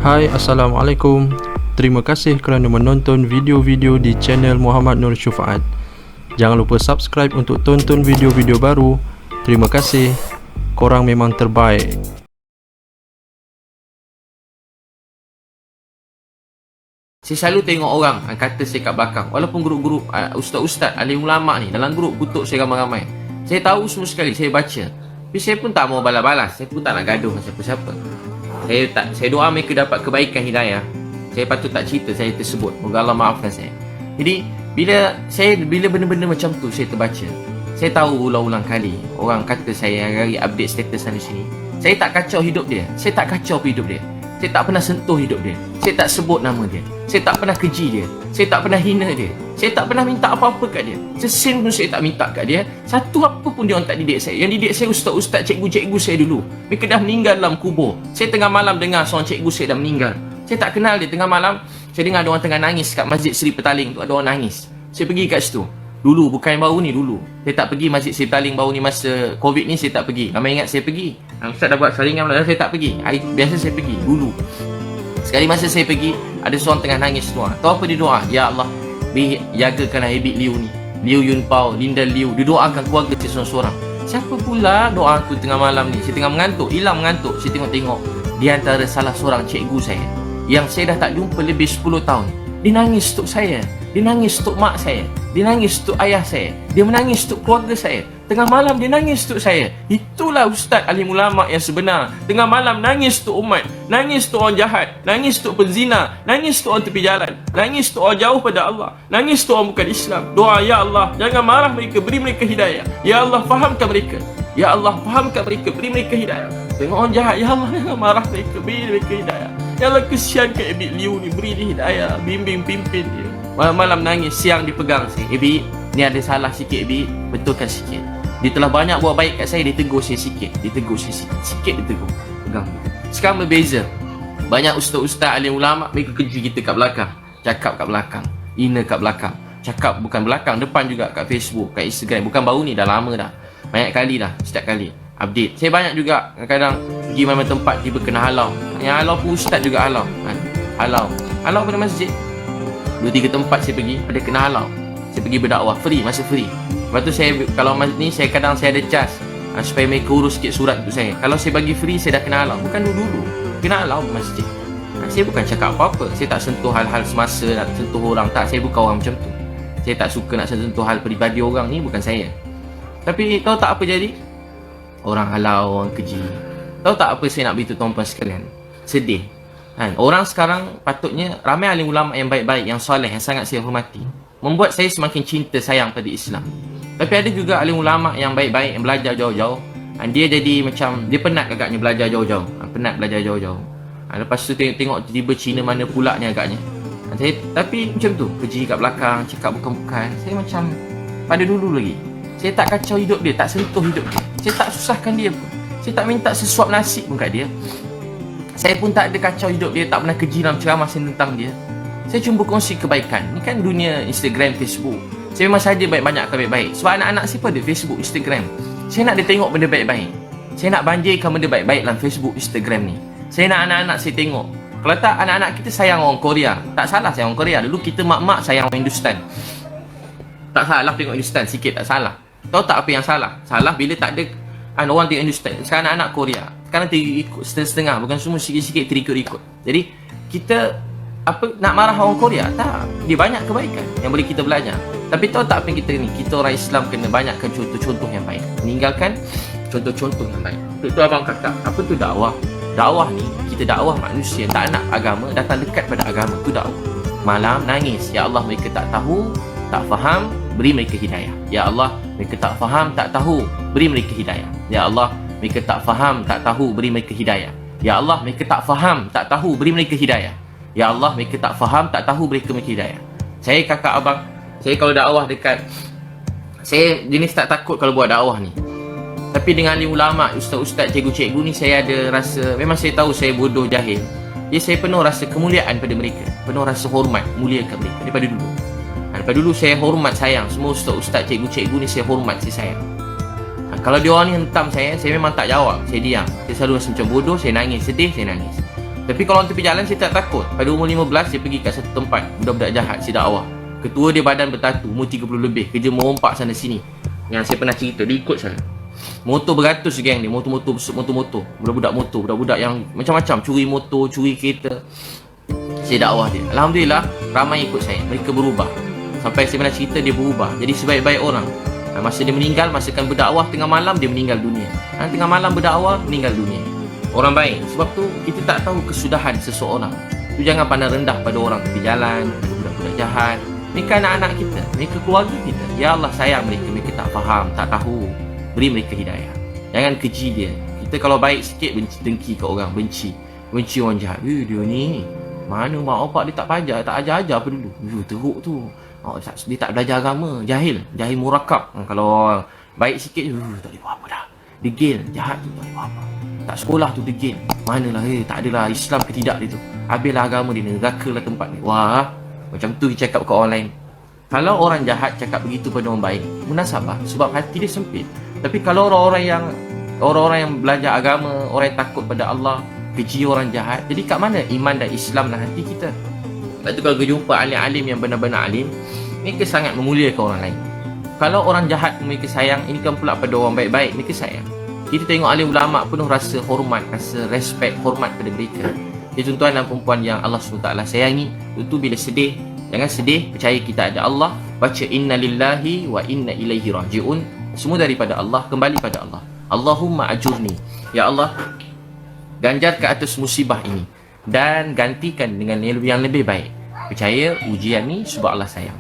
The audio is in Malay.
Hai, Assalamualaikum. Terima kasih kerana menonton video-video di channel Muhammad Nur Syufaat. Jangan lupa subscribe untuk tonton video-video baru. Terima kasih. Korang memang terbaik. Saya selalu tengok orang kata saya kat belakang, walaupun grup-grup ustaz-ustaz, alim ulama ni dalam grup kutuk saya ramai-ramai. Saya tahu semua sekali, saya baca. Tapi saya pun tak mau balas-balas. Saya pun tak nak gaduh dengan siapa-siapa. Saya doa mereka dapat kebaikan hidayah. Saya patut tak cerita saya tersebut. Moga Allah maafkan saya. Jadi bila benda-benda macam tu saya terbaca, saya tahu ulang-ulang kali orang kata saya hari update status sana sini. Saya tak kacau hidup dia. Saya tak kacau hidup dia. Saya tak pernah sentuh hidup dia. Saya tak sebut nama dia. Saya tak pernah keji dia. Saya tak pernah hina dia. Saya tak pernah minta apa-apa kat dia. Sesin pun saya tak minta kat dia. Satu apa pun dia orang tak didik saya. Yang didik saya ustaz-ustaz, cikgu-cikgu saya dulu. Mereka dah meninggal dalam kubur. Saya tengah malam dengar seorang cikgu saya dah meninggal. Saya tak kenal dia. Tengah malam saya dengar ada orang tengah nangis kat Masjid Seri Petaling tu. Ada orang nangis. Saya pergi kat situ. Dulu, bukan yang baru ni, dulu. Saya tak pergi Masjid Seri Petaling baru ni masa Covid ni, saya tak pergi. Ramai ingat saya pergi. Ustaz dah buat saringan, saya tak pergi. Biasa saya pergi, dulu. Sekali masa saya pergi, ada seorang tengah nangis doa. Tahu apa dia doa? Ya Allah, jagakanlah Habib Liu ni, Liu Yunpao, Linda Liu. Dia doakan keluarga saya seorang-seorang. Siapa pula doa aku tengah malam ni? Saya tengah mengantuk, hilang mengantuk. Saya tengok-tengok di antara salah seorang cikgu saya yang saya dah tak jumpa lebih 10 tahun. Dia nangis untuk saya. Dia nangis untuk mak saya. Dia nangis untuk ayah saya. Dia menangis untuk keluarga saya. Tengah malam dia nangis untuk saya. Itulah ustaz alim ulama yang sebenar. Tengah malam nangis untuk umat. Nangis untuk orang jahat. Nangis untuk penzina. Nangis untuk orang tepi jalan. Nangis untuk orang jauh pada Allah. Nangis untuk orang bukan Islam. Doa, Ya Allah, jangan marah mereka, beri mereka hidayah. Ya Allah, fahamkan mereka. Ya Allah, fahamkan mereka, beri mereka hidayah. Tengok orang jahat, Ya Allah, jangan marah mereka, beri mereka hidayah. Ya Allah, kesian ke Habib Liu ni, beri dia hidayah, bimbing, pimpin dia. Malam-malam nangis, siang dipegang saya. Habib, ni ada salah sikit Habib, betulkan sikit. Dia telah banyak buat baik kat saya, dia tegur saya sikit. Dia tegur saya sikit dia tegur. Pegang. Sekarang berbeza. Banyak ustaz-ustaz, alim ulama, mereka kerja kita kat belakang. Cakap kat belakang. Hina kat belakang. Cakap bukan belakang, depan juga kat Facebook, kat Instagram. Bukan baru ni, dah lama dah. Banyak kali dah, setiap kali update. Saya banyak juga kadang-kadang pergi mana tempat tiba kena halau. Yang halau pun ustaz juga halau. Halau pada masjid. 2-3 tempat saya pergi, ada kena halau. Saya pergi berdakwah free, masa free. Lepas tu saya, kalau ni saya kadang saya ada cas supaya mereka urus sikit surat untuk saya. Kalau saya bagi free, saya dah kena halau. Bukan dulu kena halau masjid. Saya bukan cakap apa-apa. Saya tak sentuh hal-hal semasa, nak sentuh orang. Tak, saya bukan orang macam tu. Saya tak suka nak sentuh hal peribadi orang ni, bukan saya. Tapi tahu tak apa jadi? Orang halau, orang keji. Tahu tak apa saya nak beritahu tuan-tuan sekalian? Sedih kan? Orang sekarang patutnya, ramai alim ulama yang baik-baik, yang soleh, yang sangat saya hormati, membuat saya semakin cinta sayang pada Islam. Tapi ada juga alim ulama yang baik-baik, yang belajar jauh-jauh, dia jadi macam, dia penat agaknya belajar jauh-jauh. Penat belajar jauh-jauh. Lepas tu tengok tiba-tiba Cina mana pula ni agaknya. Tapi macam tu, keji kat belakang, cakap bukan-bukan. Saya macam pada dulu lagi. Saya tak kacau hidup dia, tak sentuh hidup dia. Saya tak susahkan dia pun. Saya tak minta sesuap nasi pun kat dia. Saya pun tak ada kacau hidup dia, tak pernah keji dalam ceramah saya tentang dia. Saya cuma berkongsi kebaikan. Ni kan dunia Instagram, Facebook. Saya memang saja banyak-banyakkan baik-baik. Sebab anak-anak saya pun ada Facebook, Instagram. Saya nak dia tengok benda baik-baik. Saya nak banjirkan benda baik-baik dalam Facebook, Instagram ni. Saya nak anak-anak saya tengok. Kalau tak, anak-anak kita sayang orang Korea. Tak salah sayang orang Korea. Dulu kita mak-mak sayang orang Hindustan. Tak salah tengok Hindustan sikit, tak salah. Tahu tak apa yang salah? Salah bila tak ada orang tengok Hindustan. Sekarang anak-anak Korea, sekarang terikut setengah-setengah, bukan semua sikit-sikit terikut-ikut. Jadi kita nak marah orang Korea? Tak. Dia banyak kebaikan yang boleh kita belajar. Tapi tahu tak apa yang kita ni? Kita orang Islam kena banyakkan contoh-contoh yang baik. Meninggalkan contoh-contoh yang baik. Itu abang kata, apa tu dakwah? Dakwah ni, kita dakwah manusia, tak nak agama, datang dekat pada agama. Tu dakwah. Malam nangis, Ya Allah, mereka tak tahu, tak faham, beri mereka hidayah. Ya Allah, mereka tak faham, tak tahu, beri mereka hidayah. Ya Allah, mereka tak faham, tak tahu, beri mereka hidayah. Ya Allah, mereka tak faham, tak tahu, beri mereka hidayah. Ya Allah, mereka tak faham, tak tahu, beri mereka hidayah. Saya kakak abang, saya kalau dakwah dekat, saya jenis tak takut kalau buat dakwah ni. Tapi dengan alim ulama, ustaz-ustaz, cikgu-cikgu ni, saya ada rasa, memang saya tahu saya bodoh, jahil. Jadi saya penuh rasa kemuliaan pada mereka, penuh rasa hormat, muliakan mereka daripada dulu. Daripada dulu saya hormat, sayang. Semua ustaz-ustaz, cikgu-cikgu ni saya hormat, saya sayang. Kalau dia orang ni hentam saya memang tak jawab. Saya diam. Saya selalu rasa macam bodoh, saya nangis, sedih, saya nangis. Tapi kalau orang tepi jalan saya tak takut. Pada umur 15 saya pergi kat satu tempat, budak-budak jahat saya dakwah. Ketua dia badan bertatu, umur 30 lebih, kerja merompak sana sini. Yang saya pernah cerita, dia ikut saya. Motor beratus geng dia, motor-motor, budak-budak motor, budak-budak yang macam-macam, curi motor, curi kereta. Saya dakwah dia. Alhamdulillah, ramai ikut saya. Mereka berubah. Sampai saya pernah cerita dia berubah. Jadi sebaik-baik orang. Masa dia meninggal, masakan berdakwah tengah malam, dia meninggal dunia. Tengah malam berdakwah, meninggal dunia. Orang baik. Sebab tu, kita tak tahu kesudahan seseorang. Tu jangan pandang rendah pada orang tepi jalan, pada budak-budak jahat. Mereka anak-anak kita, mereka keluarga kita. Ya Allah sayang mereka, mereka tak faham, tak tahu. Beri mereka hidayah. Jangan keji dia. Kita kalau baik sikit, benci, dengki ke orang, benci orang jahat. Dia ni, mana mak opak dia tak pajar, tak ajar-ajar apa dulu. Teruk tu. Dia tak belajar agama, jahil murakab. Kalau orang baik sikit, tak boleh buat apa dah. Degil, jahat tu tak boleh buat apa. Tak sekolah tu degil. Manalah, tak adalah Islam ke tidak dia tu. Habislah agama dia, neraka lah tempat dia. Wah, macam tu dia cakap ke orang lain. Kalau orang jahat cakap begitu pada orang baik, munasabah, sebab hati dia sempit. Tapi kalau orang-orang yang belajar agama, orang yang takut pada Allah, keji orang jahat, jadi kat mana iman dan Islam dalam hati kita? Lepas tu kalau jumpa alim-alim yang benar-benar alim, mereka sangat memuliakan orang lain. Kalau orang jahat mereka sayang, ini kan pula pada orang baik-baik, mereka sayang. Kita tengok alim ulama' penuh rasa hormat, rasa respect, hormat pada mereka. Jadi tuan-tuan dan perempuan yang Allah SWT sayangi, itu bila sedih, jangan sedih, percaya kita ada Allah. Baca inna lillahi wa inna ilaihi raji'un. Semua daripada Allah, kembali pada Allah. Allahumma ajurni. Ya Allah, ganjar ke atas musibah ini dan gantikan dengan yang lebih baik. Percaya ujian ni sebab Allah sayang.